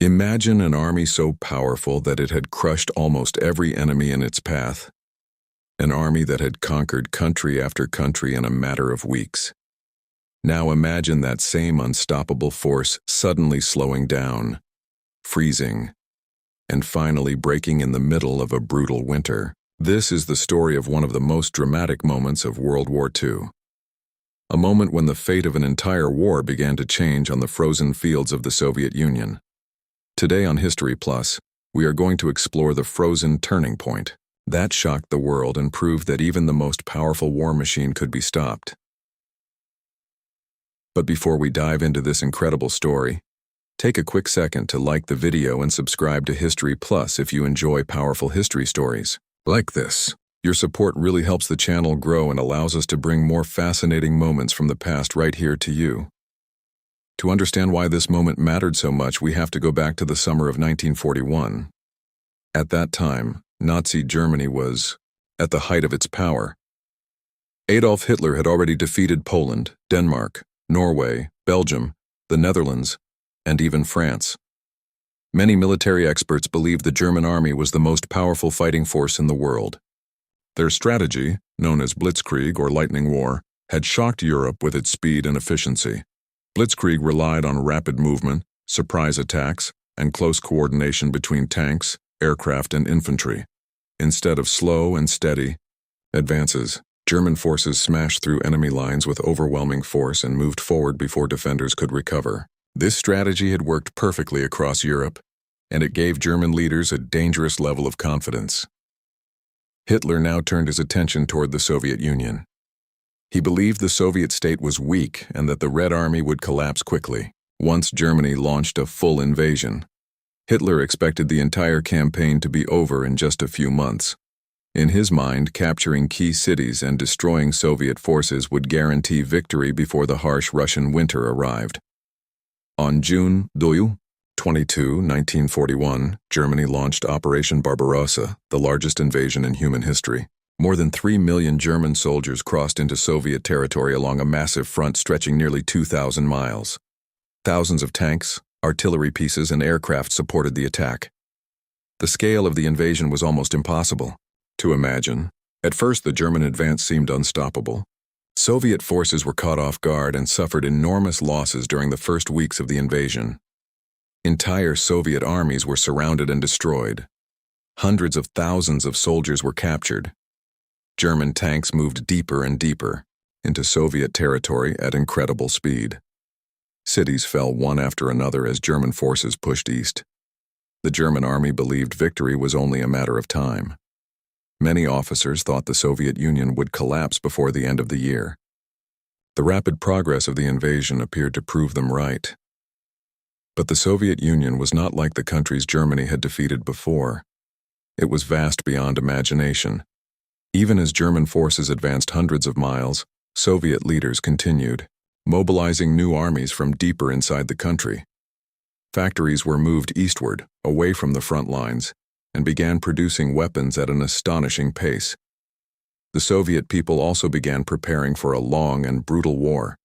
Imagine an army so powerful that it had crushed almost every enemy in its path. An army that had conquered country after country in a matter of weeks. Now imagine that same unstoppable force suddenly slowing down, freezing, and finally breaking in the middle of a brutal winter. This is the story of one of the most dramatic moments of World War II. A moment when the fate of an entire war began to change on the frozen fields of the Soviet Union. Today on History Plus, we are going to explore the frozen turning point. That shocked the world and proved that even the most powerful war machine could be stopped. But before we dive into this incredible story, take a quick second to like the video and subscribe to History Plus if you enjoy powerful history stories like this. Your support really helps the channel grow and allows us to bring more fascinating moments from the past right here to you. To understand why this moment mattered so much, we have to go back to the summer of 1941. At that time, Nazi Germany was at the height of its power. Adolf Hitler had already defeated Poland, Denmark, Norway, Belgium, the Netherlands, and even France. Many military experts believed the German army was the most powerful fighting force in the world. Their strategy, known as blitzkrieg or lightning war, had shocked Europe with its speed and efficiency. Blitzkrieg relied on rapid movement, surprise attacks, and close coordination between tanks, aircraft, and infantry. Instead of slow and steady advances, German forces smashed through enemy lines with overwhelming force and moved forward before defenders could recover. This strategy had worked perfectly across Europe, and it gave German leaders a dangerous level of confidence. Hitler now turned his attention toward the Soviet Union. He believed the Soviet state was weak and that the Red Army would collapse quickly once Germany launched a full invasion. Hitler expected the entire campaign to be over in just a few months. In his mind, capturing key cities and destroying Soviet forces would guarantee victory before the harsh Russian winter arrived. On June 22, 1941, Germany launched Operation Barbarossa, the largest invasion in human history. More than 3 million German soldiers crossed into Soviet territory along a massive front stretching nearly 2,000 miles. Thousands of tanks, artillery pieces, and aircraft supported the attack. The scale of the invasion was almost impossible to imagine. At first, the German advance seemed unstoppable. Soviet forces were caught off guard and suffered enormous losses during the first weeks of the invasion. Entire Soviet armies were surrounded and destroyed. Hundreds of thousands of soldiers were captured. German tanks moved deeper and deeper into Soviet territory at incredible speed. Cities fell one after another as German forces pushed east. The German army believed victory was only a matter of time. Many officers thought the Soviet Union would collapse before the end of the year. The rapid progress of the invasion appeared to prove them right. But the Soviet Union was not like the countries Germany had defeated before. It was vast beyond imagination. Even as German forces advanced hundreds of miles, Soviet leaders continued, mobilizing new armies from deeper inside the country. Factories were moved eastward, away from the front lines, and began producing weapons at an astonishing pace. The Soviet people also began preparing for a long and brutal war.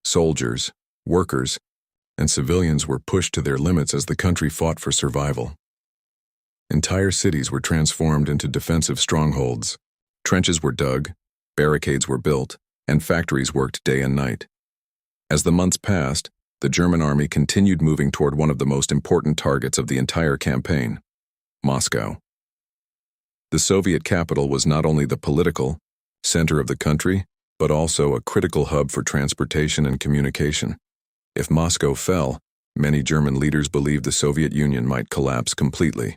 Soldiers, workers, and civilians were pushed to their limits as the country fought for survival. Entire cities were transformed into defensive strongholds. Trenches were dug, barricades were built, and factories worked day and night. As the months passed, the German army continued moving toward one of the most important targets of the entire campaign, Moscow. The Soviet capital was not only the political center of the country, but also a critical hub for transportation and communication. If Moscow fell, many German leaders believed the Soviet Union might collapse completely.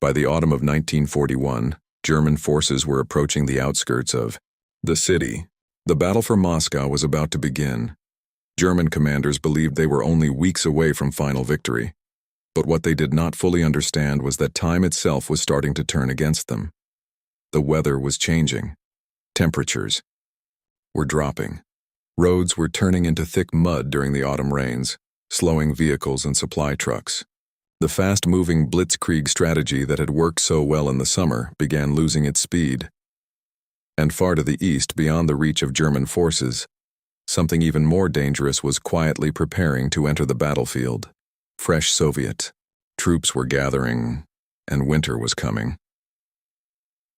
By the autumn of 1941, German forces were approaching the outskirts of the city. The battle for Moscow was about to begin. German commanders believed they were only weeks away from final victory. But what they did not fully understand was that time itself was starting to turn against them. The weather was changing. Temperatures were dropping. Roads were turning into thick mud during the autumn rains, slowing vehicles and supply trucks. The fast-moving blitzkrieg strategy that had worked so well in the summer began losing its speed. And far to the east, beyond the reach of German forces, something even more dangerous was quietly preparing to enter the battlefield. Fresh Soviet troops were gathering, and winter was coming.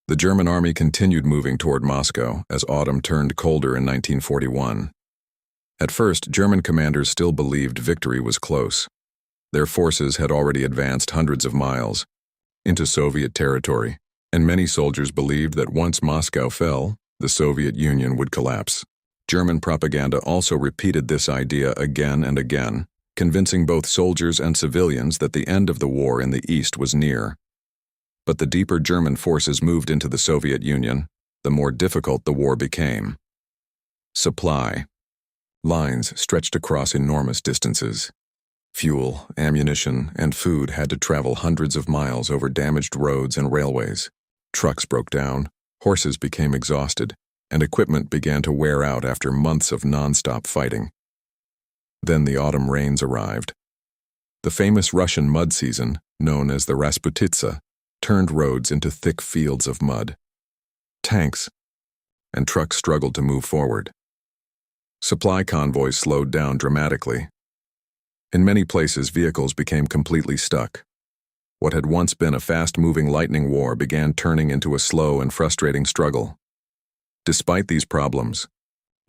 The German army continued moving toward Moscow as autumn turned colder in 1941. At first, German commanders still believed victory was close. Their forces had already advanced hundreds of miles into Soviet territory, and many soldiers believed that once Moscow fell, the Soviet Union would collapse. German propaganda also repeated this idea again and again, convincing both soldiers and civilians that the end of the war in the East was near. But the deeper German forces moved into the Soviet Union, the more difficult the war became. Supply lines stretched across enormous distances. Fuel, ammunition, and food had to travel hundreds of miles over damaged roads and railways. Trucks broke down, horses became exhausted, and equipment began to wear out after months of non-stop fighting. Then the autumn rains arrived. The famous Russian mud season, known as the Rasputitsa, turned roads into thick fields of mud. Tanks and trucks struggled to move forward. Supply convoys slowed down dramatically. In many places, vehicles became completely stuck. What had once been a fast-moving lightning war began turning into a slow and frustrating struggle. Despite these problems,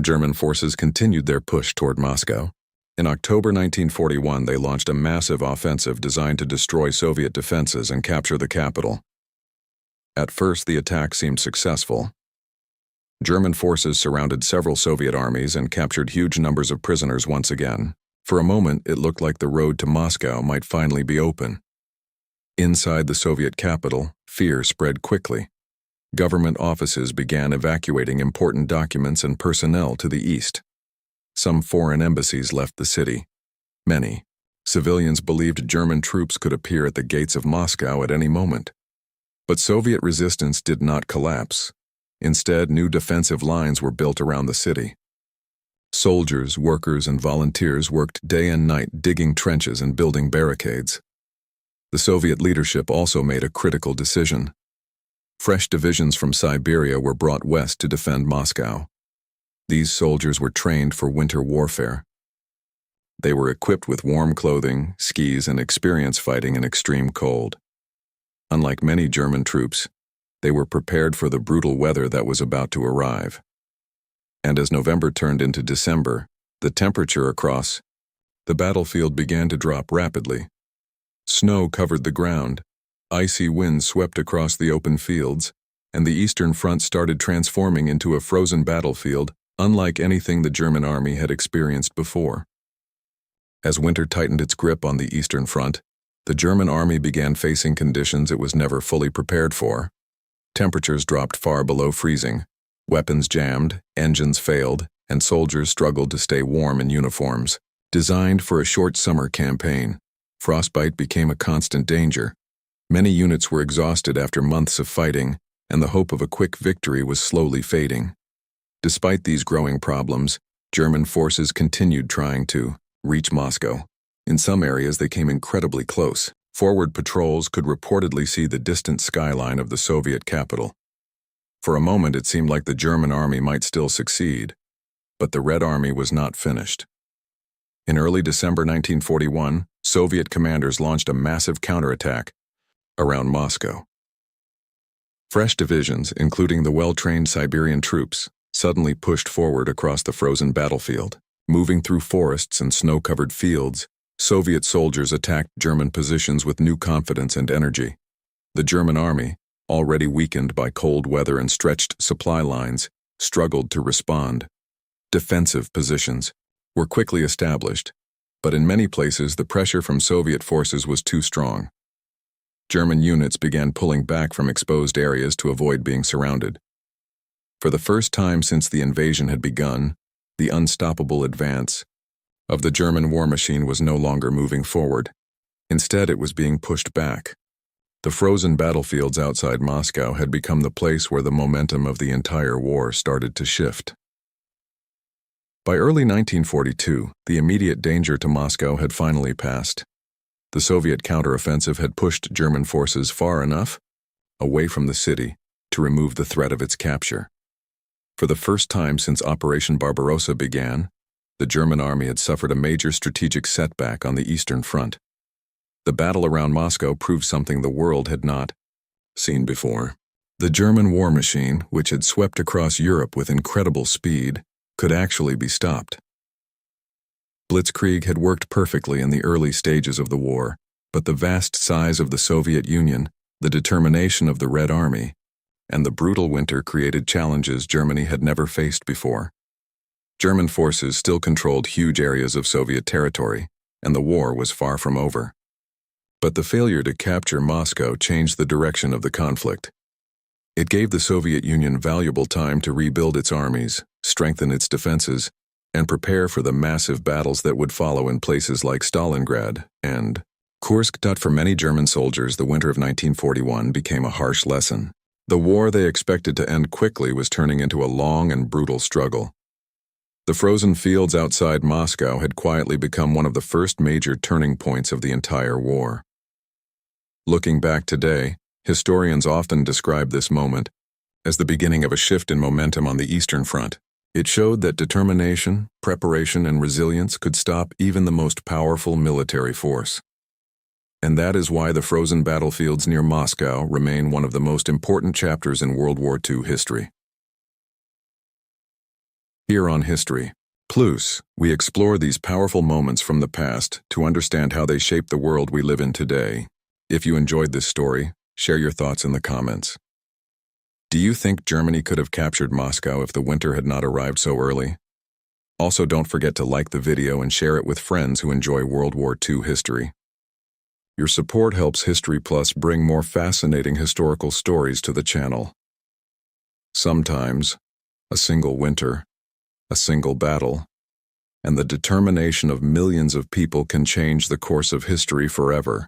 German forces continued their push toward Moscow. In October 1941, they launched a massive offensive designed to destroy Soviet defenses and capture the capital. At first, the attack seemed successful. German forces surrounded several Soviet armies and captured huge numbers of prisoners once again. For a moment, it looked like the road to Moscow might finally be open. Inside the Soviet capital, fear spread quickly. Government offices began evacuating important documents and personnel to the east. Some foreign embassies left the city. Many civilians believed German troops could appear at the gates of Moscow at any moment. But Soviet resistance did not collapse. Instead, new defensive lines were built around the city. Soldiers, workers, and volunteers worked day and night digging trenches and building barricades. The Soviet leadership also made a critical decision. Fresh divisions from Siberia were brought west to defend Moscow. These soldiers were trained for winter warfare. They were equipped with warm clothing, skis, and experience fighting in extreme cold. Unlike many German troops, they were prepared for the brutal weather that was about to arrive. And as November turned into December, the temperature across the battlefield began to drop rapidly. Snow covered the ground, icy winds swept across the open fields, and the Eastern Front started transforming into a frozen battlefield unlike anything the German army had experienced before. As winter tightened its grip on the Eastern Front, the German army began facing conditions it was never fully prepared for. Temperatures dropped far below freezing, weapons jammed, engines failed, and soldiers struggled to stay warm in uniforms. Designed for a short summer campaign, frostbite became a constant danger. Many units were exhausted after months of fighting, and the hope of a quick victory was slowly fading. Despite these growing problems, German forces continued trying to reach Moscow. In some areas, they came incredibly close. Forward patrols could reportedly see the distant skyline of the Soviet capital. For a moment, it seemed like the German army might still succeed, but the Red Army was not finished. In early December 1941, Soviet commanders launched a massive counterattack around Moscow. Fresh divisions, including the well-trained Siberian troops, suddenly pushed forward across the frozen battlefield. Moving through forests and snow-covered fields, Soviet soldiers attacked German positions with new confidence and energy. The German army, already weakened by cold weather and stretched supply lines, struggled to respond. Defensive positions were quickly established, but in many places the pressure from Soviet forces was too strong. German units began pulling back from exposed areas to avoid being surrounded. For the first time since the invasion had begun, the unstoppable advance of the German war machine was no longer moving forward. Instead, it was being pushed back. The frozen battlefields outside Moscow had become the place where the momentum of the entire war started to shift. By early 1942, the immediate danger to Moscow had finally passed. The Soviet counteroffensive had pushed German forces far enough away from the city to remove the threat of its capture. For the first time since Operation Barbarossa began, the German army had suffered a major strategic setback on the Eastern Front. The battle around Moscow proved something the world had not seen before. The German war machine, which had swept across Europe with incredible speed, could actually be stopped. Blitzkrieg had worked perfectly in the early stages of the war, but the vast size of the Soviet Union, the determination of the Red Army, and the brutal winter created challenges Germany had never faced before. German forces still controlled huge areas of Soviet territory, and the war was far from over. But the failure to capture Moscow changed the direction of the conflict. It gave the Soviet Union valuable time to rebuild its armies, strengthen its defenses, and prepare for the massive battles that would follow in places like Stalingrad and Kursk. For many German soldiers, the winter of 1941 became a harsh lesson. The war they expected to end quickly was turning into a long and brutal struggle. The frozen fields outside Moscow had quietly become one of the first major turning points of the entire war. Looking back today, historians often describe this moment as the beginning of a shift in momentum on the Eastern Front. It showed that determination, preparation, and resilience could stop even the most powerful military force. And that is why the frozen battlefields near Moscow remain one of the most important chapters in World War II history. Here on History Pluse, we explore these powerful moments from the past to understand how they shape the world we live in today. If you enjoyed this story, share your thoughts in the comments. Do you think Germany could have captured Moscow if the winter had not arrived so early? Also, don't forget to like the video and share it with friends who enjoy World War II history. Your support helps History Plus bring more fascinating historical stories to the channel. Sometimes, a single winter, a single battle, and the determination of millions of people can change the course of history forever.